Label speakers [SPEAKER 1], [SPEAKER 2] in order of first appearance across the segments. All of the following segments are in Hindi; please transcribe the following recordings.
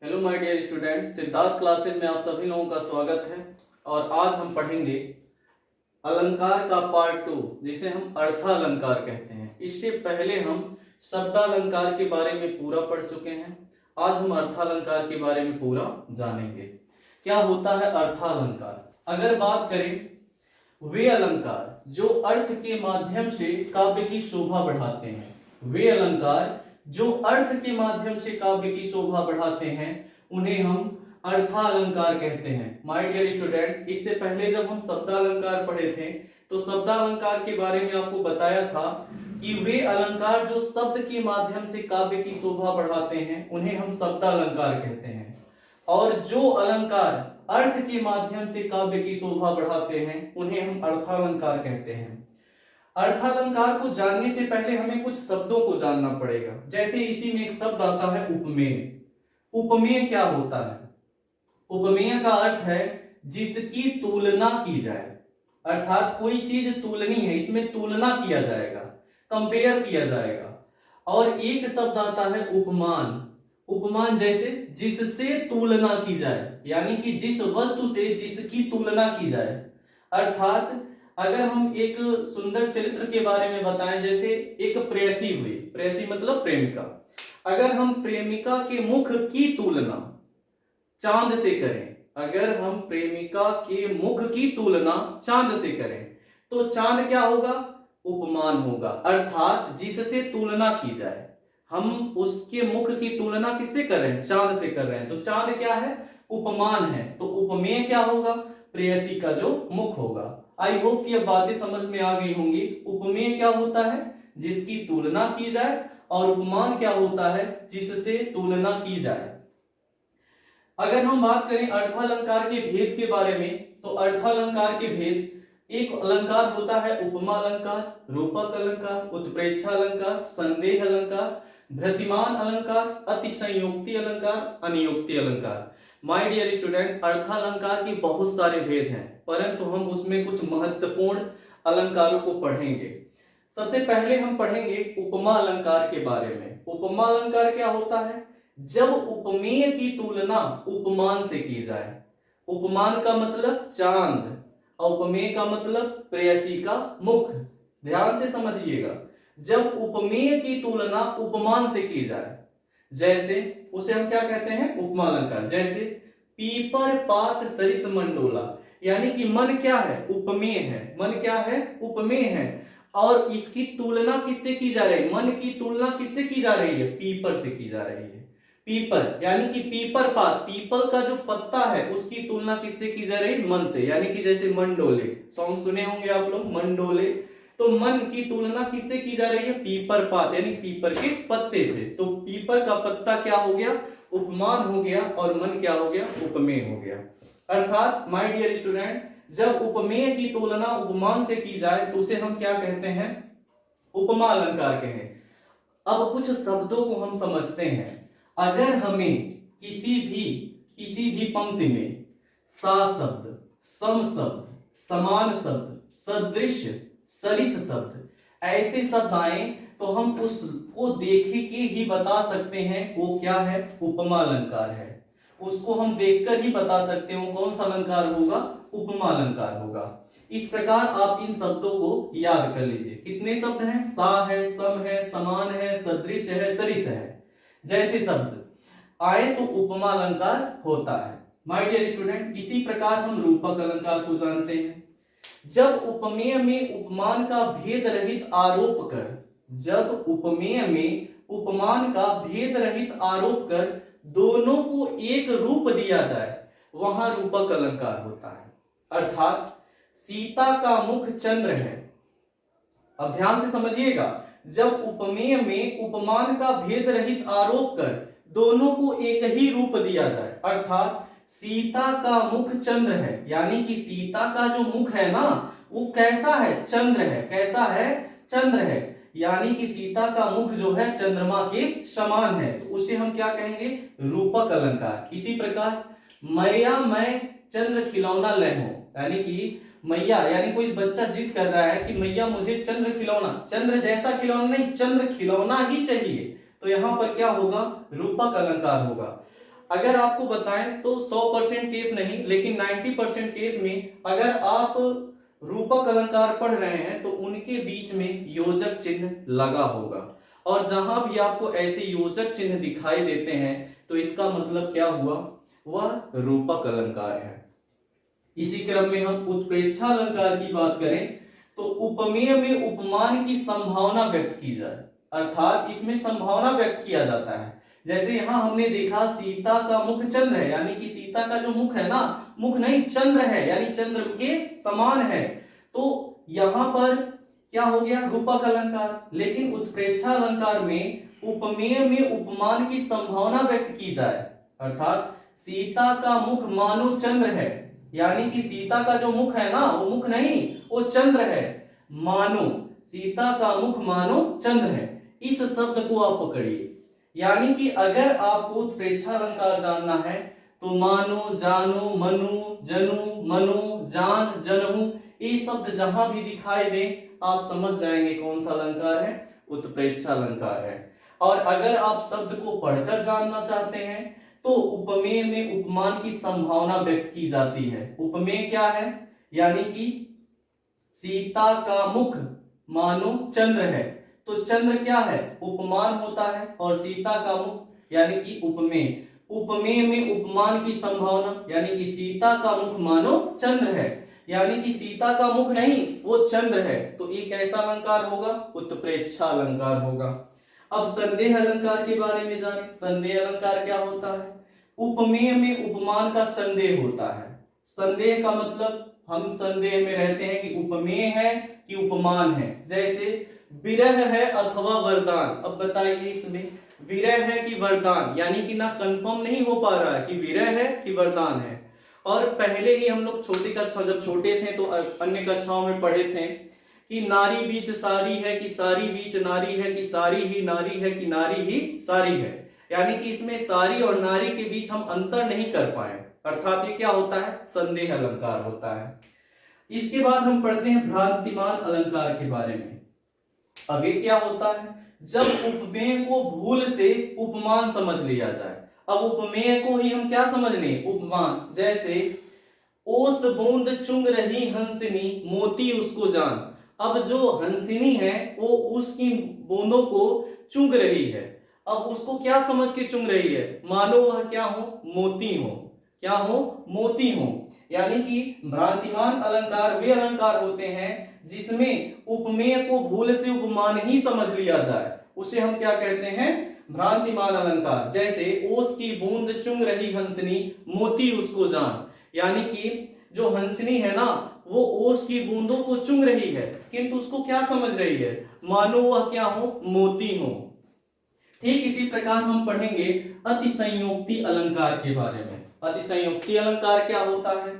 [SPEAKER 1] Hello my dear student, Siddharth classes में आप सभी लोगों का स्वागत है। और आज हम पढ़ेंगे अलंकार का पार्ट 2, जिसे हम अर्थालंकार कहते हैं। इससे पहले हम शब्दालंकार के बारे में पूरा पढ़ चुके हैं। आज हम अर्थालंकार के बारे में पूरा जानेंगे। क्या होता है अर्थालंकार? अगर बात करें, वे अलंकार जो अर्थ के माध्यम से काव्य की शोभा बढ़ाते हैं, वे अलंकार जो अर्थ के माध्यम से काव्य की शोभा बढ़ाते हैं, उन्हें हम अर्थालंकार कहते हैं। माय डियर स्टूडेंट, इससे पहले जब हम शब्दालंकार पढ़े थे तो शब्दालंकार के बारे में आपको बताया था कि वे अलंकार जो शब्द के माध्यम से काव्य की शोभा बढ़ाते हैं, उन्हें हम शब्दालंकार कहते हैं। और जो अलंकार अर्थ के माध्यम से काव्य की शोभा बढ़ाते हैं, उन्हें हम अर्थालंकार कहते हैं। अर्थालंकार को जानने से पहले हमें कुछ शब्दों को जानना पड़ेगा। जैसे इसी में एक शब्द आता है उपमेय। उपमेय क्या होता है? उपमेय का अर्थ है जिसकी तुलना की जाए, अर्थात कोई चीज तुलनीय है, इसमें तुलना किया जाएगा, कंपेयर किया जाएगा। और एक शब्द आता है उपमान। उपमान जैसे जिससे तुलना की जाए, यानी कि जिस वस्तु से जिसकी तुलना की जाए। अर्थात अगर हम एक सुंदर चरित्र के बारे में बताएं, जैसे एक प्रेयसी हुई, प्रेयसी मतलब प्रेमिका, अगर हम प्रेमिका के मुख की तुलना चांद से करें, अगर हम प्रेमिका के मुख की तुलना चांद से करें, तो चांद क्या होगा? उपमान होगा। अर्थात जिससे तुलना की जाए, हम उसके मुख की तुलना किससे कर रहे हैं? चांद से कर रहे हैं, तो चांद क्या है? उपमान है। तो उपमेय क्या होगा? प्रेयसी का जो मुख होगा। आई होप कि अब बातें समझ में आ गई होंगी। उपमेय क्या होता है? जिसकी तुलना की जाए। और उपमान क्या होता है? जिससे तुलना की जाए। अगर हम बात करें अर्थालंकार के भेद के बारे में, तो अर्थालंकार के भेद, एक अलंकार होता है उपमा अलंकार, रूपक अलंकार, उत्प्रेक्षा अलंकार, संदेह अलंकार, भृतिमान अलंकार, अतिशयोक्ति अलंकार, अनियोक्ति अलंकार। माय डियर स्टूडेंट, अर्थालंकार के बहुत सारे भेद हैं, परंतु हम उसमें कुछ महत्वपूर्ण अलंकारों को पढ़ेंगे। सबसे पहले हम पढ़ेंगे उपमा अलंकार के बारे में। उपमा अलंकार क्या होता है? जब उपमेय की तुलना उपमान से की जाए। उपमान का मतलब चांद और उपमेय का मतलब प्रेयसी का मुख। ध्यान से समझिएगा, जब उपमेय की तुलना उपमान से की जाए, जैसे उसे हम क्या कहते हैं? उपमा अलंकार। जैसे पीपर पात सरिस मंडोला, यानी कि मन क्या है? उपमेय है। मन क्या है? उपमेय है। और इसकी तुलना किससे की जा रही है? मन की तुलना किससे की जा रही है? पीपर से की जा रही है। पीपर यानी कि पीपर पात, पीपल का जो पत्ता है, उसकी तुलना किससे की जा रही है? मन से। यानी कि जैसे मन डोले, सॉन्ग सुने होंगे आप लोग, मन डोले। तो मन की तुलना किससे की जा रही है? पीपर पात यानी पीपर के पत्ते से। तो पीपर का पत्ता क्या हो गया? उपमान हो गया। और मन क्या हो गया? उपमेय हो गया। अर्थात माय डियर स्टूडेंट, जब उपमेय की तुलना उपमान से की जाए तो उसे हम क्या कहते हैं? उपमा अलंकार कहें। अब कुछ शब्दों को हम समझते हैं। अगर हमें किसी भी पंक्ति में सा शब्द, सम शब्द, समान शब्द, सदृश, सरिस शब्द, ऐसे शब्द आए, तो हम उसको देख के ही बता सकते हैं वो क्या है? उपमा अलंकार है। उसको हम देखकर ही बता सकते हैं वो कौन सा अलंकार होगा? उपमा अलंकार होगा। इस प्रकार आप इन शब्दों को याद कर लीजिए। कितने शब्द हैं? सा है, सम है, समान है, सदृश है, सरिस है। जैसे शब्द आए तो उपमा अलंकार होता है। माय डियर स्टूडेंट, इसी प्रकार हम रूपक अलंकार को जानते हैं। जब उपमेय में उपमान का भेद रहित आरोप कर, जब उपमेय में उपमान का भेद रहित आरोप कर दोनों को एक रूप दिया जाए, वहां रूपक अलंकार होता है। अर्थात सीता का मुख चंद्र है। अब ध्यान से समझिएगा, जब उपमेय में उपमान का भेद रहित आरोप कर दोनों को एक ही रूप दिया जाए, अर्थात सीता का मुख चंद्र है, यानी कि सीता का जो मुख है ना, वो कैसा है? चंद्र है। कैसा है? चंद्र है। यानी कि सीता का मुख जो है चंद्रमा के समान है, तो उसे हम क्या कहेंगे? रूपक अलंकार। इसी प्रकार मैया मैं चंद्र खिलौना ले हो, यानी कि मैया यानी कोई बच्चा जिद कर रहा है कि मैया मुझे चंद्र खिलौना, चंद्र जैसा खिलौना नहीं, चंद्र खिलौना ही चाहिए, तो यहां पर क्या होगा? रूपक अलंकार होगा। अगर आपको बताएं तो 100% केस नहीं, लेकिन 90% केस में अगर आप रूपक अलंकार पढ़ रहे हैं तो उनके बीच में योजक चिन्ह लगा होगा, और जहां भी आपको ऐसे योजक चिन्ह दिखाई देते हैं तो इसका मतलब क्या हुआ, वह रूपक अलंकार है। इसी क्रम में हम उत्प्रेक्षा अलंकार की बात करें तो उपमेय में उपमान की संभावना व्यक्त की जाए, अर्थात इसमें संभावना व्यक्त किया जाता है। जैसे यहां हमने देखा सीता का मुख चंद्र है, यानी कि सीता का जो मुख है ना, मुख नहीं चंद्र है, यानी चंद्र के समान है, तो यहां पर क्या हो गया, रूपक अलंकार। लेकिन उत्प्रेक्षा अलंकार में उपमेय में उपमान की संभावना व्यक्त की जाए, अर्थात सीता का मुख मानो चंद्र है, यानी कि सीता का जो मुख है ना, वो मुख नहीं, वो चंद्र है, मानो सीता का मुख मानो चंद्र है। इस शब्द को आप पकड़िए, यानी कि अगर आपको उत्प्रेक्षा अलंकार जानना है तो मानो, जानो, मनु, जनु, मनो, जान, जनहु, ये शब्द जहां भी दिखाई दे आप समझ जाएंगे कौन सा अलंकार है, उत्प्रेक्षा अलंकार है। और अगर आप शब्द को पढ़कर जानना चाहते हैं तो उपमेय में उपमान की संभावना व्यक्त की जाती है। उपमेय क्या है, यानी कि सीता का मुख मानो चंद्र है, तो चंद्र क्या है, उपमान होता है, और सीता का मुख यानी कि उपमेय। उपमेय में उपमान की संभावना, यानी कि सीता का मुख मानो चंद्र है, यानी कि सीता का मुख नहीं, वो चंद्र है, तो ये कैसा अलंकार होगा, उत्प्रेक्षा अलंकार होगा। अब संदेह अलंकार के बारे में जाने। संदेह अलंकार क्या होता है, उपमेय में उपमान का संदेह होता है। संदेह का मतलब हम संदेह में रहते हैं कि उपमेय है कि उपमान है। जैसे विरह है अथवा वरदान, अब बताइए इसमें विरह है कि वरदान, यानी कि ना कंफर्म नहीं हो पा रहा है कि विरह है कि वरदान है। और पहले ही हम लोग छोटी कक्षा, जब छोटे थे तो अन्य कक्षाओं में पढ़े थे कि नारी बीच सारी है कि सारी बीच नारी है, कि सारी ही नारी है कि नारी ही सारी है, यानी कि इसमें सारी और नारी के बीच हम अंतर नहीं कर पाए, अर्थात ये क्या होता है, संदेह अलंकार होता है। इसके बाद हम पढ़ते हैं भ्रांतिमान अलंकार के बारे में। अब ये क्या होता है, जब उपमेय को भूल से उपमान समझ लिया जाए। अब उपमेय को ही हम क्या समझ लें, उपमान। जैसे ओस बूंद चुंग रही हंसिनी मोती उसको जान, अब जो हंसिनी है वो उसकी बूंदों को चुंग रही है, अब उसको क्या समझ के चुंग रही है, मानो वह क्या हो, मोती हो, क्या हो, मोती हो। यानी कि भ्रांतिमान अलंकार वे अलंकार होते हैं जिसमें उपमेय को भूल से उपमान ही समझ लिया जाए, उसे हम क्या कहते हैं, भ्रांतिमान अलंकार। जैसे ओस की बूंद चुंग रही हंसनी मोती उसको जान, यानी कि जो हंसनी है ना वो ओस की बूंदों को चुंग रही है, किंतु उसको क्या समझ रही है, मानो वह क्या हो, मोती हो। ठीक इसी प्रकार हम पढ़ेंगे अतिसंयोक्ति अलंकार के बारे में। अतिसंयोक्ति अलंकार क्या होता है,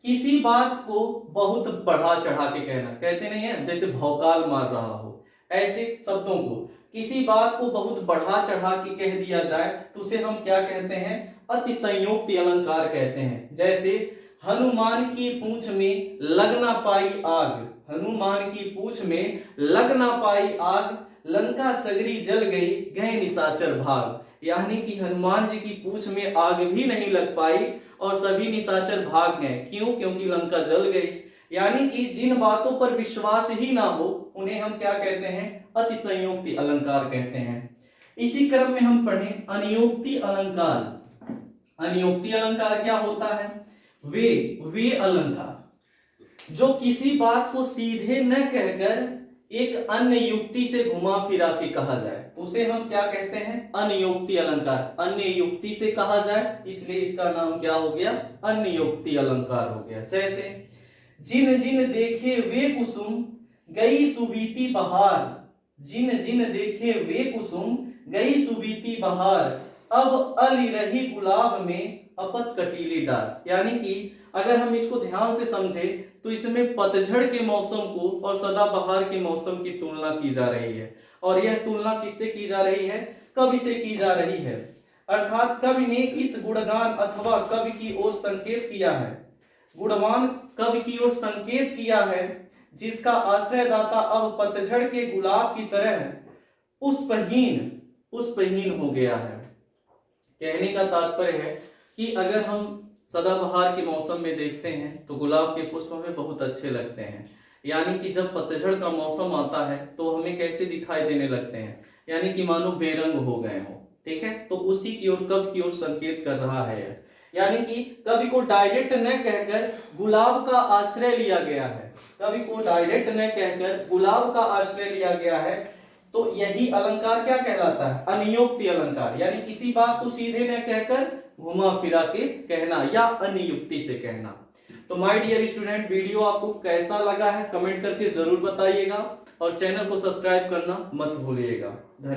[SPEAKER 1] किसी बात को बहुत बढ़ा चढ़ा के कहना, कहते नहीं है जैसे भौकाल मार रहा हो, ऐसे शब्दों को, किसी बात को बहुत बढ़ा चढ़ा के कह दिया जाए तो उसे हम क्या कहते हैं, अतिसंयोक्ति अलंकार कहते हैं। जैसे हनुमान की पूंछ में लग ना पाई आग, हनुमान की पूंछ में लग ना पाई आग, लंका सगरी जल गई गए निशाचर भाग, यानी कि हनुमान जी की पूंछ में आग भी नहीं लग पाई और सभी निशाचर भाग गए, क्यों, क्योंकि लंका जल गई। यानी कि जिन बातों पर विश्वास ही ना हो उन्हें हम क्या कहते हैं, अतिसंयोक्ति अलंकार कहते हैं। इसी क्रम में हम पढ़ें अनियोक्ति अलंकार। अनियोक्ति अलंकार क्या होता है, वे अलंकार जो किसी बात को सीधे न कहकर एक अन्य युक्ति से घुमा फिरा के कहा जाए, उसे हम क्या कहते हैं, अनियोक्ति अलंकार। अन्य युक्ति से कहा जाए इसलिए इसका नाम क्या हो गया, अनियोक्ति अलंकार हो गया। जैसे जिन जिन देखे वे कुसुम गई सुबीती बहार, जिन जिन देखे वे कुसुम गई सुबीती बहार, अब अली रही गुलाब में अपत कटीली डार। यानी कि अगर हम इसको ध्यान से समझे तो इसमें पतझड़ के मौसम को और सदाबहार के मौसम की तुलना की जा रही है, और यह तुलना किससे की जा रही है, कवि से की जा रही है, अर्थात कवि ने इस गुणगान अथवा कवि की ओर संकेत किया है, गुणवान कवि की ओर संकेत किया है, जिसका आश्रयदाता अब पतझड़ के गुलाब की तरह पुष्पहीन हो गया है। कहने का तात्पर्य है कि अगर हम सदाबहार के मौसम में देखते हैं तो गुलाब के पुष्प हमें बहुत अच्छे लगते हैं, यानी कि जब पतझड़ का मौसम आता है तो हमें कैसे दिखाई देने लगते हैं, यानी कि मानो बेरंग हो गए हो। ठीक है, तो उसी की ओर, कब की ओर संकेत कर रहा है, यानी कि कवि को डायरेक्ट न कहकर गुलाब का आश्रय लिया गया है, कवि को डायरेक्ट न कहकर गुलाब का आश्रय लिया गया है। तो यही अलंकार क्या कहलाता है, अनियोक्ति अलंकार, यानी किसी बात को सीधे न कहकर घुमा फिरा के कहना या अनियुक्ति से कहना। तो माय डियर स्टूडेंट, वीडियो आपको कैसा लगा है कमेंट करके जरूर बताइएगा और चैनल को सब्सक्राइब करना मत भूलिएगा। धन्यवाद।